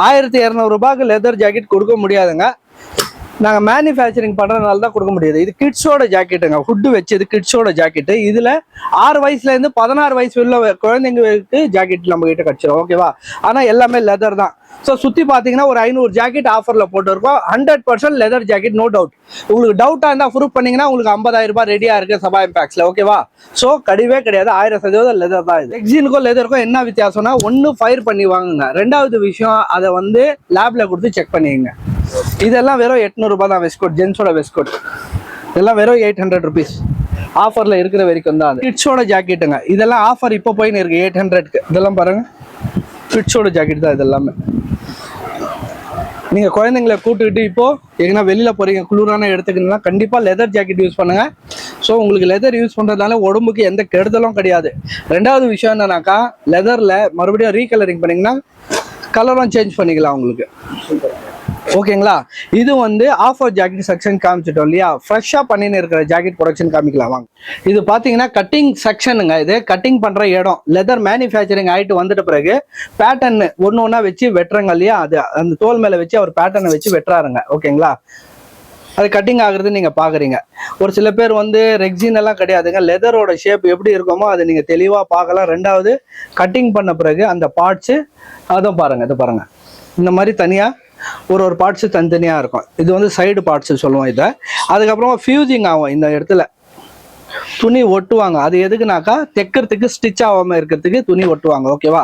A: 1200 ரூபாய்க்கு லெதர் ஜாக்கெட் கொடுக்க முடியாதுங்க. நாங்கள் மேனுஃபேக்சரிங் பண்ணுறதுனால தான் கொடுக்க முடியாது. இது கிட்ஸோட ஜாக்கெட்டுங்க, ஹுட்டு வச்சது கிட்ஸோட ஜாக்கெட்டு. இதில் 6 வயசுலேருந்து 16 வயசு உள்ள குழந்தைங்களுக்கு ஜாக்கெட் நம்ம கிட்ட கிடச்சிரும். ஓகேவா, ஆனால் எல்லாமே லெதர் தான். ஸோ சுற்றி பார்த்தீங்கன்னா ஒரு 500 ஜாக்கெட் ஆஃபரில் போட்டுருக்கோம். 100% லெதர் ஜாக்கெட், நோ டவுட். உங்களுக்கு டவுட்டாக இருந்தால் ப்ரூஃப் பண்ணிங்கன்னா உங்களுக்கு 50,000 ரூபாய் ரெடியாக இருக்குது சபா இம்பாக்ட்ஸில். ஓகேவா, ஸோ கிடையவே கிடையாது, 1000% லெதர் தான். இது ரெக்ஸினுக்கும் லெதருக்கும் என்ன வித்தியாசம்னா, ஒன்று ஃபயர் பண்ணி வாங்குங்க, ரெண்டாவது விஷயம் அதை வந்து லேபில் கொடுத்து செக் பண்ணிக்கங்க. இதெல்லாம் வெறும் 800 ரூபாய் தான். வெஸ்ட்கோட், ஜென்ஸோட வெஸ்ட்கோட் இதெல்லாம் வெறும் 800 ருபீஸ். ஆஃபர்ல இருக்கிற வரைக்கும் தான். கிட்ஸோட ஜாக்கெட்டுங்க, இதெல்லாம் ஆஃபர் இப்போ போயின்னு இருக்கு 800க்கு. இதெல்லாம் பாருங்க, கிட்ஸோட ஜாக்கெட் தான் இதெல்லாமே. நீங்க குழந்தைங்களை கூட்டுக்கிட்டு இப்போ எங்கன்னா வெளியில போறீங்க, குளிரான எடுத்துக்கணும்னா கண்டிப்பா லெதர் ஜாக்கெட் யூஸ் பண்ணுங்க. ஸோ உங்களுக்கு லெதர் யூஸ் பண்றதுனால உடம்புக்கு எந்த கெடுதலும் கிடையாது. ரெண்டாவது விஷயம் என்னன்னாக்கா, லெதர்ல மறுபடியும் ரீகலரிங் பண்ணீங்கன்னா கலரும் சேஞ்ச் பண்ணிக்கலாம் உங்களுக்கு. ஓகேங்களா, இது வந்து ஆஃபர் ஜாக்கெட் செக்ஷன் காமிச்சிட்டோம் இல்லையா. ஃப்ரெஷ்ஷாக பண்ணின்னு இருக்கிற ஜாக்கெட் ப்ரொடக்ஷன் காமிக்கலாம் வாங்க. இது பார்த்தீங்கன்னா கட்டிங் செக்ஷனுங்க. இது கட்டிங் பண்ணுற இடம். லெதர் மேனுஃபேக்சரிங் ஆகிட்டு வந்துட்ட பிறகு பேட்டர்ன் ஒன்று ஒன்றா வச்சு வெட்டுறாங்க இல்லையா, அது அந்த தோல் மேலே வச்சு அவர் பேட்டர்னை வச்சு வெட்டுறாருங்க. ஓகேங்களா, அது கட்டிங் ஆகுறது நீங்க பாக்குறீங்க. ஒரு சில பேர் வந்து ரெக்ஸின் எல்லாம் கிடையாதுங்க, லெதரோட ஷேப் எப்படி இருக்குமோ அது நீங்க தெளிவா பார்க்கலாம். ரெண்டாவது கட்டிங் பண்ண பிறகு அந்த பார்ட்ஸ் அதுவும் பாருங்க, இது பாருங்க, இந்த மாதிரி தனியா ஒரு பார்ட்ஸ் தனித்தனியா இருக்கும். இது வந்து சைடு பார்ட்ஸ் சொல்லுவோம் இதை. அதுக்கப்புறமா ஃபியூசிங் ஆகும் இந்த இடத்துல. துணி ஒட்டுவாங்க. அது எதுக்குனாக்கா தைக்கிறதுக்கு ஸ்டிச் ஆகாம இருக்கிறதுக்கு துணி ஒட்டுவாங்க. ஓகேவா?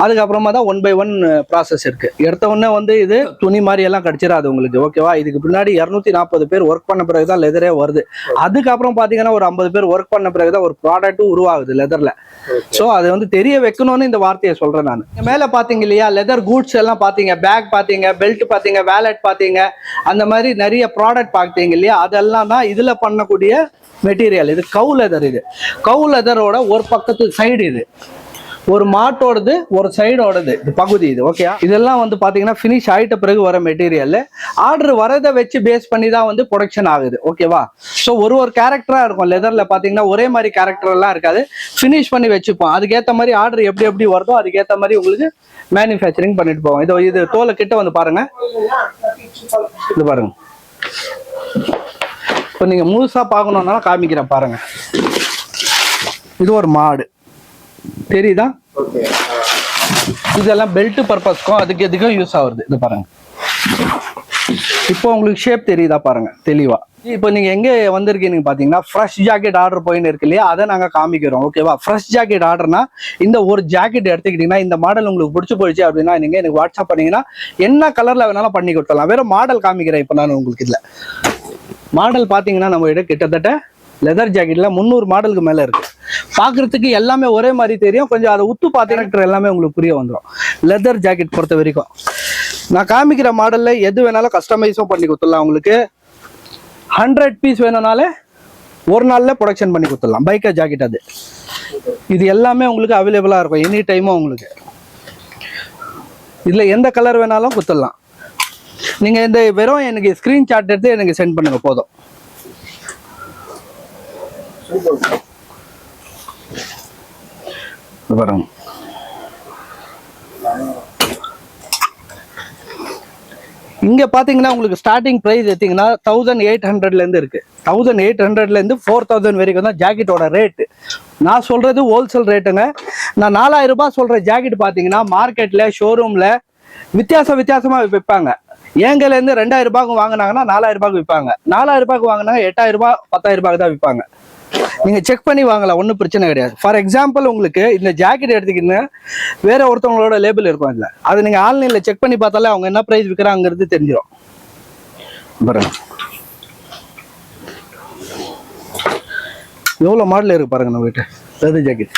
A: அதுக்கப்புறமா தான் 1 by 1 ப்ராசஸ் இருக்கு. எடுத்த உடனே வந்து இது துணி மாதிரி எல்லாம் கிடைச்சிடாது உங்களுக்கு. ஓகேவா? இதுக்கு பின்னாடி 240 பேர் ஒர்க் பண்ண பிறகுதான் லெதரே வருது. அதுக்கப்புறம் பாத்தீங்கன்னா ஒரு 50 பேர் ஒர்க் பண்ண பிறகுதான் ஒரு ப்ராடக்ட்டும் உருவாகுது லெதர்ல. சோ அது வந்து தெரிய வைக்கணும்னு இந்த வார்த்தையை சொல்றேன் நான். மேல பாத்தீங்க இல்லையா, லெதர் கூட்ஸ் எல்லாம் பாத்தீங்க, பேக் பாத்தீங்க, பெல்ட் பாத்தீங்க, வேலட் பாத்தீங்க, அந்த மாதிரி நிறைய ப்ராடக்ட் பாத்தீங்க இல்லையா, அதெல்லாம் தான் இதுல பண்ணக்கூடிய மெட்டீரியல். இது கவு லெதர். இது கவு லெதரோட ஒரு பக்கத்து சைடு, இது ஒரு மாட்டோடது ஒரு சைடோடது இது பகுதி. இது ஓகே. இதெல்லாம் வந்து பாத்தீங்கன்னா ஃபினிஷ் ஆயிட்ட பிறகு வர மெட்டீரியல். ஆர்டர் வரதை வச்சு பேஸ் பண்ணி தான் வந்து ப்ரொடக்ஷன் ஆகுது. ஓகேவா? ஸோ ஒரு கேரக்டரா இருக்கும் லெதர்ல பாத்தீங்கன்னா, ஒரே மாதிரி கேரக்டர் எல்லாம் இருக்காது. ஃபினிஷ் பண்ணி வச்சுப்போம். அதுக்கேற்ற மாதிரி ஆர்டர் எப்படி எப்படி வருதோ அதுக்கேற்ற மாதிரி உங்களுக்கு மேனுஃபேக்சரிங் பண்ணிட்டு போவோம். இது தோலை கிட்ட வந்து பாருங்க. இது பாருங்க. இப்போ நீங்க முழுசா பார்க்கணும்னா காமிக்கிறேன் பாருங்க. இது ஒரு மாடு தெரியுதா? இதெல்லாம் பெல்ட் பர்பஸ்க்கும் அதுக்கு எதுக்கும் யூஸ் ஆகுது. இது பாருங்க. இப்போ உங்களுக்கு ஷேப் தெரியுதா பாருங்க தெளிவா. இப்போ நீங்க எங்க வந்திருக்கீங்க பாத்தீங்கன்னா, ஃப்ரெஷ் ஜாக்கெட் ஆர்டர் போயின்னு இருக்கு இல்லையா, அதை நாங்க காமிக்கிறோம். ஓகேவா? ஃப்ரெஷ் ஜாக்கெட் ஆர்டர்னா இந்த ஒரு ஜாக்கெட் எடுத்துக்கிட்டீங்கன்னா, இந்த மாடல் உங்களுக்கு பிடிச்சி போயிடுச்சு அப்படின்னா நீங்க எனக்கு வாட்ஸ்அப் பண்ணீங்கன்னா என்ன கலர்ல வேணாலும் பண்ணி கொடுத்துடலாம். வெறும் மாடல் காமிக்கிறேன் இப்போ நான் உங்களுக்கு. இதுல மாடல் பாத்தீங்கன்னா நம்ம கிட்ட கிட்டத்தட்ட லெதர் ஜாக்கெட்ல 300 மாடலுக்கு மேல இருக்கு. பாக்குறதுக்கு எல்லாமே ஒரே மாதிரி தெரியும். கொஞ்சம் அதை உத்து பார்த்தீங்கன்னா எல்லாமே உங்களுக்கு புரிய வந்துடும். லெதர் ஜாக்கெட் பொறுத்த வரைக்கும் நான் காமிக்கிற மாடல்ல எது வேணாலும் கஸ்டமைஸும் பண்ணி கொடுத்துடலாம். உங்களுக்கு 100 பீஸ் வேணும்னாலே ஒரு நாள்ல ப்ரொடக்ஷன் பண்ணி கொடுத்துடலாம். பைக்கர் ஜாக்கெட் அது. இது எல்லாமே உங்களுக்கு அவைலபிளா இருக்கும் எனி டைமும் உங்களுக்கு. இதுல எந்த கலர் வேணாலும் கொடுத்துடலாம். நீங்க இந்த வெறும் எனக்கு ஸ்கிரீன்ஷாட் எடுத்து எனக்கு சென்ட் பண்ணுங்க போதும். பாருங்க. இங்க பாத்தீங்கன்னா உங்களுக்கு ஸ்டார்டிங் பிரைஸ் எடுத்தீங்கன்னா 1800 இருந்து இருக்கு. 1800 இருந்து 4000 வரைக்கும் தான் ஜாக்கெட்டோட ரேட்டு. நான் சொல்றது ஹோல்சேல் ரேட்டுங்க. நான் 4000 ரூபாய் சொல்ற ஜாக்கெட் பாத்தீங்கன்னா மார்க்கெட்ல ஷோரூம்ல வித்தியாசமா விற்பாங்க. ஏங்கல இருந்து 2000 ரூபாய்க்கு வாங்கினாங்கன்னா 4000 ரூபாய்க்கு விற்பாங்க. 4000 ரூபாய்க்கு வாங்கினாங்க 8000 ரூபாய் 10000 ரூபாய்க்கு தான் விற்பாங்க. நீங்க செக் பண்ணி வாங்கலாம், ஒன்றும் பிரச்சனை கிடையாது. ஃபார் எக்ஸாம்பிள் உங்களுக்கு இந்த ஜாக்கெட் எடுத்துக்கிட்டு வேற ஒருத்தவங்களோட லேபிள் இருக்கும் இதுல, அது நீங்க ஆன்லைன்ல செக் பண்ணி பார்த்தாலே அவங்க என்ன பிரைஸ் விற்கிறாங்கிறது தெரிஞ்சிடும். எவ்வளவு மாடல் இருக்கு பாருங்க நம்ம கிட்ட லெதர் ஜாக்கெட்.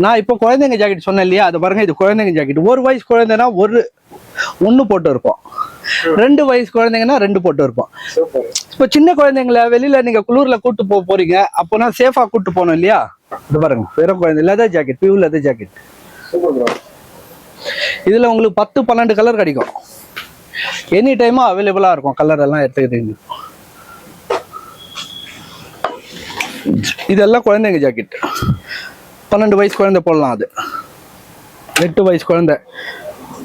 A: நான் இப்போ குழந்தைங்க ஜாக்கெட் சொன்னேன் இல்லையா, அது பாருங்க. இது குழந்தைங்க ஜாக்கெட். 1 வயசு குழந்தைன்னா ஒன்று போட்டு இருப்போம். 2 வயசு குழந்தைங்கன்னா 2 போட்டு இருப்போம். இப்போ சின்ன குழந்தைங்கள வெளியில நீங்க குளூர்ல கூட்டு போறீங்க, அப்போனா சேஃபா கூட்டு போகணும் இல்லையா. இது பாருங்க வெறும் குழந்தை leather jacket, pure leather jacket. இதுல உங்களுக்கு 10-12 கலர் கிடைக்கும். எனி டைமும் அவைலபிளா இருக்கும் கலர் எல்லாம் எடுத்துக்கிட்டீங்க. இதெல்லாம் குழந்தைங்க ஜாக்கெட். 12 வயசு குழந்தை போடலாம். அது 8 வயசு குழந்தை,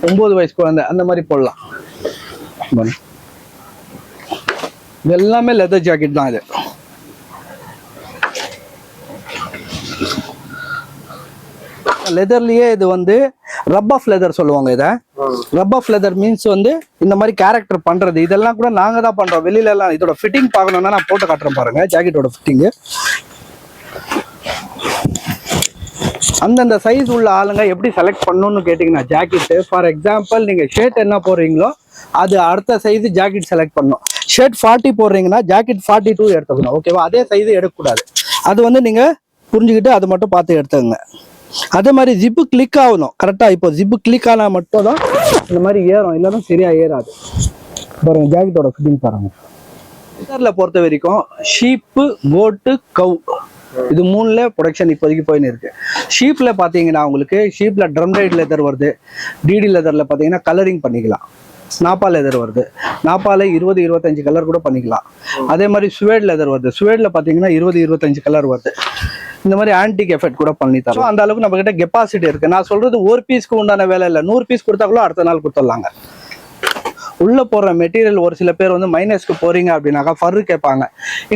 A: 9 வயசு குழந்தை, அந்த மாதிரி போடலாம். இது எல்லாமே லெதர் ஜாக்கெட் தான். இது லெதர்லயே இது வந்து ரப் ஆஃப் லெதர் சொல்லுவாங்க. இதை ரப் ஆஃப் லெதர் மீன்ஸ் வந்து இந்த மாதிரி கேரக்டர் பண்றது. இதெல்லாம் கூட நாங்க தான் பண்றோம். வெளியில எல்லாம் இதோட ஃபிட்டிங் பார்க்கணும்னா நான் போட்டு காட்டுறேன் பாருங்க. ஜாக்கெட்டோட ஃபிட்டிங் அந்தந்த சைஸ் உள்ள ஆளுங்க எப்படி செலக்ட் பண்ணணும்னு கேட்டீங்கன்னா, ஜாக்கெட் ஃபார் எக்ஸாம்பிள் நீங்க ஷர்ட் என்ன போடுறீங்களோ அது அடுத்த சைஸ் ஜாக்கெட் செலக்ட் பண்ணணும். ஷர்ட் 40 போடுறீங்கன்னா ஜாக்கெட் 42 எடுத்துக்கணும். ஓகேவா? அதே சைஸ் எடுக்கக்கூடாது. அது வந்து நீங்க புரிஞ்சுக்கிட்டு அதை மட்டும் பார்த்து எடுத்துக்கங்க. அதே மாதிரி ஜிப்பு கிளிக் ஆகணும் கரெக்டா. இப்போ ஜிப்பு கிளிக் ஆனா மட்டும் தான் இந்த மாதிரி ஏறும், இல்லைன்னா சரியா ஏறாது. பாருங்க ஜாக்கெட்டோட ஃபிட்டிங் பாருங்க. லெதர்ல பொறுத்த வரைக்கும் ஷீப்பு, கோட்டு, கவு, இது 3ல ப்ரொடக்ஷன் இப்போதைக்கு போயின்னு இருக்கு. ஷீப்ல பாத்தீங்கன்னா உங்களுக்கு ஷீப்ல ட்ரம் ரைட் லெதர் வருது. டிடி லெதர்ல பாத்தீங்கன்னா கலரிங் பண்ணிக்கலாம். நாப்பா லெதர் வருது. நாப்பால 20-25 கலர் கூட பண்ணிக்கலாம். அதே மாதிரி சுவேட் லெதர் வருது. சுவேட்ல பாத்தீங்கன்னா 20-25 கலர் வருது. இந்த மாதிரி ஆன்டிக் எஃபெக்ட் கூட பண்ணி தரோம். அந்த அளவுக்கு நம்ம கிட்ட கெப்பாசிட்டி இருக்கு. நான் சொல்றது ஒரு பீஸ்க்கு உண்டான வேலை இல்லை. 100 பீஸ் கொடுத்தா கூட அடுத்த நாள் கொடுத்துடலாங்க. உள்ள போற மெட்டீரியல் ஒரு சில பேர் வந்து மைனஸ்க்கு போறீங்க அப்படின்னாக்கா ஃபர் கேட்பாங்க.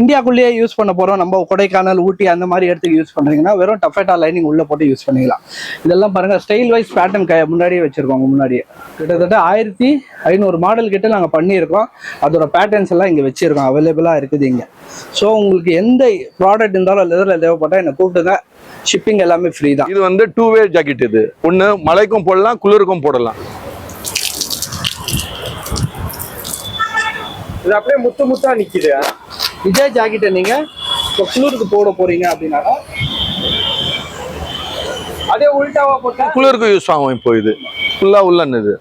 A: இந்தியாக்குள்ளேயே யூஸ் பண்ண போறோம், நம்ம கொடைக்கானல் ஊட்டி அந்த மாதிரி இடத்துக்கு யூஸ் பண்றீங்கன்னா வெறும் டஃபேட்டா லைனிங் உள்ள போட்டு யூஸ் பண்ணிக்கலாம். இதெல்லாம் பாருங்க ஸ்டைல் வைஸ் பேட்டர்ன் முன்னாடியே வச்சிருக்கோம். முன்னாடியே கிட்டத்தட்ட 1500 மாடல் கிட்ட நாங்க பண்ணியிருக்கோம். அதோட பேட்டர்ன்ஸ் எல்லாம் இங்க வச்சிருக்கோம், அவைலபிளா இருக்குது இங்க. ஸோ உங்களுக்கு எந்த ப்ராடக்ட் இருந்தாலும் லெதர்ல தேவைப்பட்டா என்ன கூப்பிட்டுங்க, ஷிப்பிங் எல்லாமே ஃப்ரீ தான்.
C: இது வந்து 2-வே ஜாக்கெட். இது ஒண்ணு மழைக்கும் போடலாம், குளிருக்கும் போடலாம்.
B: இது அப்படியே முத்தா நிக்குது.
A: இதே ஜாக்கெட்டை நீங்க இப்போ குளிருக்கு போட போறீங்க அப்படின்னாக்கா
B: அதே உல்டாவா போட்டா
C: குளிருக்கு யூஸ் ஆகும். இப்போ இது ஃபுல்லா உள்ளன். இது